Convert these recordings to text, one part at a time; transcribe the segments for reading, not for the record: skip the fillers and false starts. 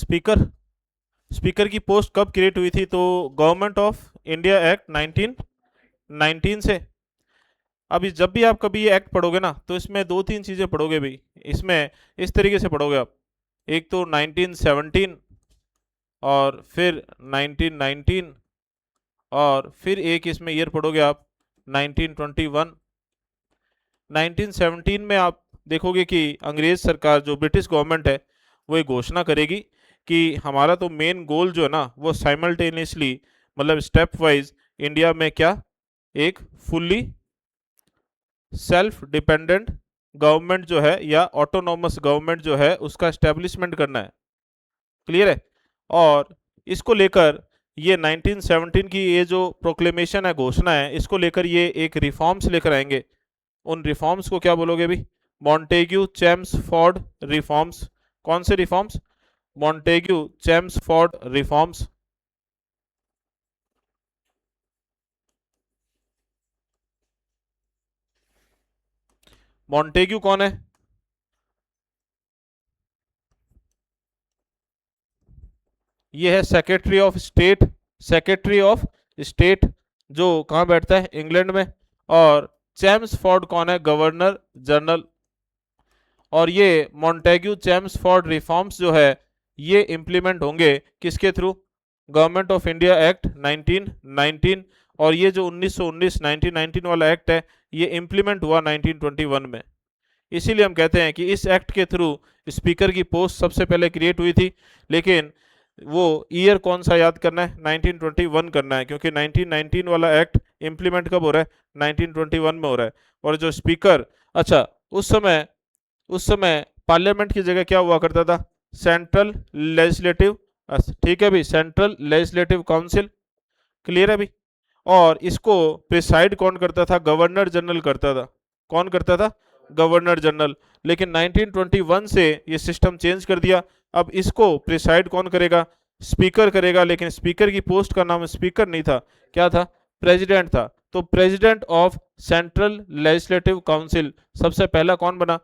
Speaker की post कब create हुई थी? तो गवर्नमेंट ऑफ इंडिया एक्ट 1919 से। अभी जब भी आप कभी ये एक्ट पढ़ोगे ना, तो इसमें दो तीन चीज़ें पढ़ोगे भी। इसमें इस तरीके से पढ़ोगे आप, एक तो 1917 और फिर 1919 और फिर एक इसमें ईयर पढ़ोगे आप 1921। 1917 में आप देखोगे कि अंग्रेज सरकार, जो ब्रिटिश गवर्नमेंट है, वो एक घोषणा करेगी कि हमारा तो मेन गोल जो है ना, वो साइमल्टेनियसली, मतलब स्टेप वाइज इंडिया में क्या, एक फुल्ली सेल्फ डिपेंडेंट गवर्नमेंट जो है या ऑटोनॉमस गवर्नमेंट जो है उसका एस्टेब्लिशमेंट करना है। क्लियर है? और इसको लेकर ये 1917 की ये जो प्रोक्लेमेशन है, घोषणा है, इसको लेकर ये एक रिफॉर्म्स लेकर आएंगे। उन रिफॉर्म्स को क्या बोलोगे भी? Montagu Chelmsford reforms. कौन से reforms? Montagu Chelmsford reforms. Montagu कौन है? ये है secretary of state. Secretary of state जो कहाँ बैठता है? इंग्लैंड में। और चैम्सफोर्ड कौन है? Governor general. और ये मॉन्टेग्यू चैम्सफोर्ड रिफॉर्म्स जो है, ये इंप्लीमेंट होंगे किसके through? Government of India act 1919। और ये जो 1919 1919 वाला एक्ट है, ये इंप्लीमेंट हुआ 1921 में। इसीलिए हम कहते हैं कि इस एक्ट के थ्रू स्पीकर की पोस्ट सबसे पहले क्रिएट हुई थी। लेकिन वो ईयर कौन सा याद करना है? 1921 करना है, क्योंकि 1919 वाला एक्ट इंप्लीमेंट कब हो रहा है? 1921 में हो रहा है। और जो स्पीकर, अच्छा, उस समय पार्लियामेंट की जगह क्या हुआ करता था? सेंट्रल लेजिस्लेटिव, ठीक है भी, सेंट्रल लेजिस्लेटिव काउंसिल। क्लियर है भी? और इसको प्रिसाइड कौन करता था? गवर्नर जनरल करता था। कौन करता था? Governor general. लेकिन 1921 से ये सिस्टम चेंज कर दिया। अब इसको प्रिसाइड कौन करेगा? स्पीकर करेगा। लेकिन स्पीकर की पोस्ट का नाम स्पीकर नहीं था, क्या था? प्रेसिडेंट था। तो president of central legislative council सबसे पहला कौन बना?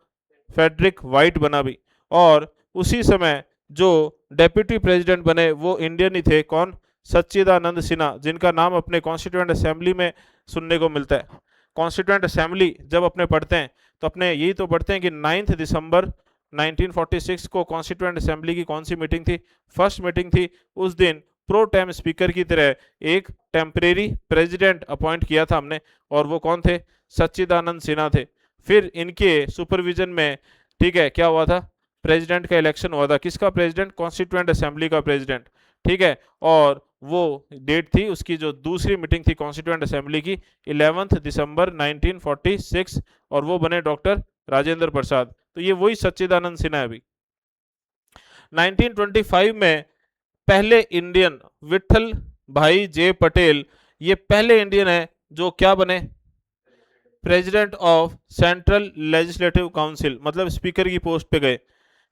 फेडरिक वाइट बना भी। और उसी समय जो डेप्यूटी प्रेसिडेंट बने वो इंडियन ही थे। कौन? सच्चिदानंद सिन्हा, जिनका नाम अपने कॉन्स्टिट्यूएंट असेंबली में सुनने को मिलता है। कॉन्स्टिट्यूएंट असेंबली जब अपने पढ़ते हैं तो अपने यही तो पढ़ते हैं कि 9 दिसंबर 1946 को कॉन्स्टिट्यूएंट असेंबली की कौन सी मीटिंग थी? फर्स्ट मीटिंग थी। उस दिन प्रो टेम स्पीकर की तरह एक टेम्परेरी प्रेसिडेंट अपॉइंट किया था हमने, और वो कौन थे? सच्चिदानंद सिन्हा थे। फिर इनके सुपरविजन में, ठीक है, क्या हुआ था? प्रेसिडेंट का इलेक्शन हुआ था। किसका प्रेसिडेंट? कॉन्स्टिट्यूएंट असेंबली का प्रेसिडेंट। ठीक है। और वो डेट थी उसकी, जो दूसरी मीटिंग थी कॉन्स्टिट्यूएंट असेंबली की, 11 दिसंबर 1946, और वो बने डॉक्टर राजेंद्र प्रसाद। तो ये वही सच्चिदानंद सिन्हा है अभी। 1925 में पहले इंडियन, विठल भाई जे पटेल, ये पहले इंडियन है जो क्या बने? President of central legislative council, मतलब स्पीकर की पोस्ट पे गए।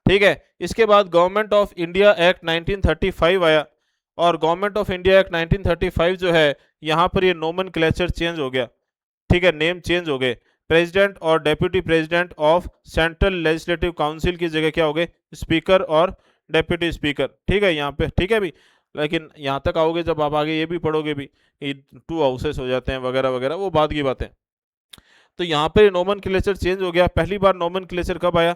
ठीक है। इसके बाद गवर्नमेंट ऑफ इंडिया एक्ट 1935 आया, और गवर्नमेंट ऑफ इंडिया एक्ट 1935 जो है, यहाँ पर ये नोमेनक्लेचर चेंज हो गया। ठीक है, नेम चेंज हो गए। प्रेसिडेंट और deputy president of central legislative council की जगह क्या हो गए? स्पीकर और डेप्यूटी स्पीकर। ठीक है यहाँ पे, ठीक है भी। लेकिन यहाँ तक आओगे जब आप आगे ये भी पढ़ोगे भी, टू हाउसेस हो जाते हैं वगैरह वगैरह, वो बाद की बातें। तो यहाँ पे नोमेनक्लेचर चेंज हो गया। पहली बार नोमेनक्लेचर कब आया?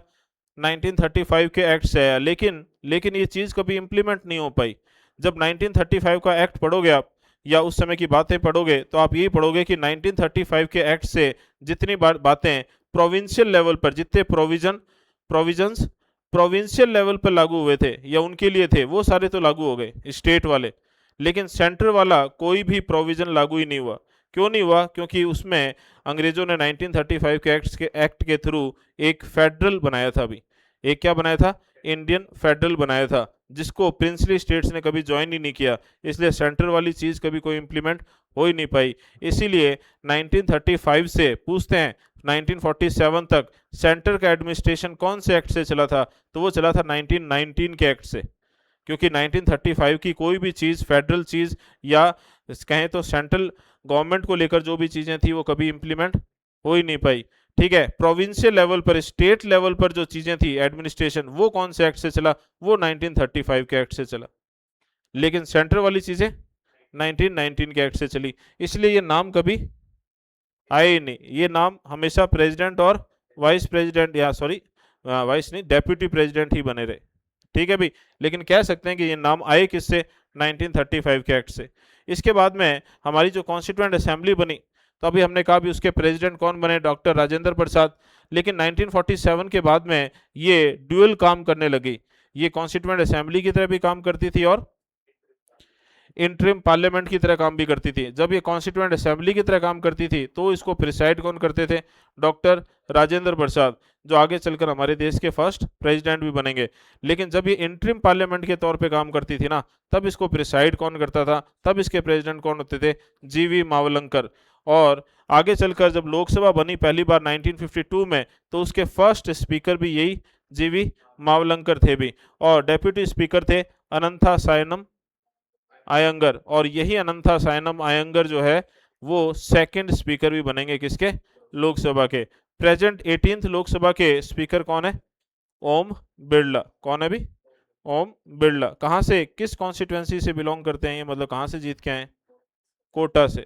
1935 के एक्ट से आया। लेकिन ये चीज़ कभी इंप्लीमेंट नहीं हो पाई। जब 1935 का एक्ट पढ़ोगे आप, या उस समय की बातें पढ़ोगे, तो आप यही पढ़ोगे कि 1935 के एक्ट से जितनी बातें प्रोविंशियल लेवल पर, जितने प्रोविजंस प्रोविंशियल लेवल पर लागू हुए थे या उनके लिए थे, वो सारे तो लागू हो गए स्टेट वाले। लेकिन सेंटर वाला कोई भी प्रोविजन लागू ही नहीं हुआ। क्यों नहीं हुआ? क्योंकि उसमें अंग्रेजों ने 1935 के एक्ट के थ्रू एक फेडरल बनाया था। अभी एक क्या बनाया था? इंडियन फेडरल बनाया था, जिसको प्रिंसली स्टेट्स ने कभी ज्वाइन ही नहीं किया। इसलिए सेंटर वाली चीज़ कभी कोई इंप्लीमेंट हो ही नहीं पाई। इसीलिए 1935 से पूछते हैं 1947 तक सेंटर का एडमिनिस्ट्रेशन कौन से एक्ट से चला था? तो वो चला था 1919 के एक्ट से। क्योंकि 1935 की कोई भी चीज़, फेडरल चीज़, या कहें तो सेंट्रल गवर्नमेंट को लेकर जो भी चीज़ें थी, वो कभी इंप्लीमेंट हो ही नहीं पाई। ठीक है। प्रोविंशियल लेवल पर, स्टेट लेवल पर जो चीजें थी एडमिनिस्ट्रेशन, वो कौन से एक्ट से चला? वो 1935 के एक्ट से चला। लेकिन सेंटर वाली चीजें 1919 के एक्ट से चली। इसलिए ये नाम कभी आए ही नहीं। ये नाम हमेशा प्रेसिडेंट और वाइस प्रेसिडेंट, या सॉरी वाइस नहीं, डेप्यूटी प्रेसिडेंट ही बने रहे। ठीक है भाई। लेकिन कह सकते हैं कि ये नाम आए किससे? 1935 के एक्ट से। इसके बाद में हमारी जो कॉन्स्टिट्यूएंट असेंबली बनी, तो अभी हमने कहा भी उसके प्रेसिडेंट कौन बने? डॉक्टर राजेंद्र प्रसाद। लेकिन 1947 के बाद में ये ड्यूअल काम करने लगी। ये कॉन्स्टिट्यूएंट असेंबली की तरह भी काम करती थी और इंटरिम पार्लियामेंट की तरह काम भी करती थी। जब ये कॉन्स्टिट्यूएंट असेंबली की तरह काम करती थी तो इसको प्रिसाइड कौन करते थे? डॉक्टर राजेंद्र प्रसाद, जो आगे चलकर हमारे देश के फर्स्ट प्रेसिडेंट भी बनेंगे। लेकिन जब ये इंटरिम पार्लियामेंट के तौर पे काम करती थी ना, तब इसको प्रिसाइड कौन करता था? तब इसके प्रेसिडेंट कौन होते थे? जीवी मावलंकर। और आगे चलकर जब लोकसभा बनी पहली बार 1952 में, तो उसके फर्स्ट स्पीकर भी यही जीवी मावलंकर थे भी, और डेप्यूटी स्पीकर थे अनंथा सायनम आयंगर। और यही अनंथा सायनम आयंगर जो है वो सेकंड स्पीकर भी बनेंगे किसके? लोकसभा के। प्रेजेंट 18th लोकसभा के स्पीकर कौन है? ओम बिरला। कौन है भी? ओम बिरला। कहां से, किस कॉन्स्टिट्यूएंसी से बिलोंग करते हैं ये, मतलब कहां से जीत के आए? कोटा से।